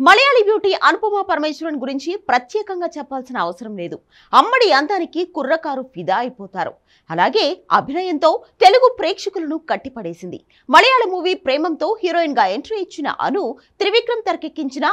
Malayali beauty Anupama Parameswaran గురించి ప్రత్యేకంగా చెప్పాల్సిన అవసరం లేదు. అమ్మడి అందానికి కుర్రకారు ఫిదా అయిపోతారు. అలాగే అభినయంతో తెలుగు ప్రేక్షకులను కట్టిపడేసింది. మలయాళ మూవీ ప్రేమంతో హీరోయిన్ గా ఎంట్రీ ఇచ్చిన అను త్రివిక్రమ్ తెరకెక్కించిన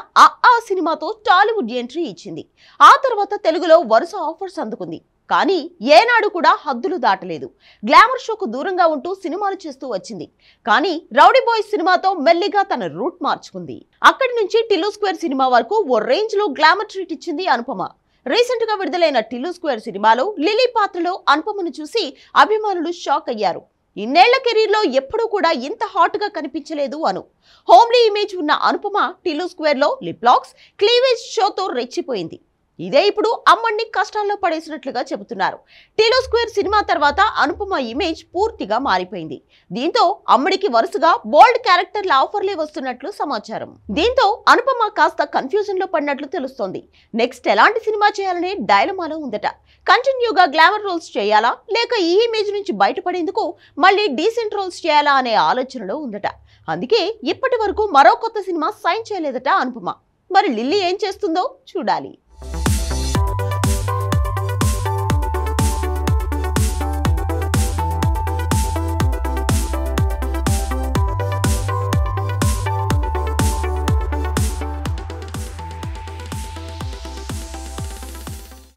ఆ సినిమాతో టాలీవుడ్ ఎంట్రీ ఇచ్చింది. ఆ తర్వాత తెలుగులో వరుస ఆఫర్స్ అందుకుంది. కానీ ఏనాడు కూడా హద్దులు దాటలేదు. గ్లామర్ షోకు దూరంగా ఉంటూ సినిమాలు చేస్తూ వచ్చింది. కానీ రౌడీ బాయ్స్ సినిమాతో మెల్లిగా తన రూట్ మార్చుకుంది. అక్కడి నుంచి టిల్లు స్క్వేర్ సినిమా వరకు ఓ రేంజ్ లో గ్లామర్ ట్రీట్ ఇచ్చింది అనుపమ. రీసెంట్ గా విడుదలైన టిల్లు స్క్వేర్ సినిమాలో లిల్లీ పాత్రలో అనుపమను చూసి అభిమానులు షాక్ అయ్యారు. ఇన్నేళ్ల కెరీర్ లో ఎప్పుడూ కూడా ఇంత హాట్ గా కనిపించలేదు అను. హోమ్లీ ఇమేజ్ ఉన్న అనుపమ టిల్లు స్క్వేర్ లో లిప్ లాక్స్, క్లీవేజ్ షోతో రెచ్చిపోయింది. ఇదే ఇప్పుడు అమ్మడిని కష్టాల్లో పడేసినట్లుగా చెబుతున్నారు. టిల్లు స్క్వేర్ సినిమా తర్వాత అనుపమ ఇమేజ్ పూర్తిగా మారిపోయింది. దీంతో అమ్మడికి వరుసగా బోల్డ్ క్యారెక్టర్ల ఆఫర్లే వస్తున్నట్లు సమాచారం. దీంతో అనుపమ కాస్త కన్ఫ్యూజన్ లో పడినట్లు తెలుస్తోంది. నెక్స్ట్ ఎలాంటి సినిమా చేయాలనే డైలమాలో ఉందట. కంటిన్యూగా గ్లామర్ రోల్స్ చేయాలా, లేక ఈ ఇమేజ్ నుంచి బయటపడేందుకు మళ్ళీ డీసెంట్ రోల్స్ చేయాలా అనే ఆలోచనలో ఉందట. అందుకే ఇప్పటి వరకు మరో కొత్త సినిమా సైన్ చేయలేదట అనుపమ. మరి లిల్లీ ఏం చేస్తుందో చూడాలి.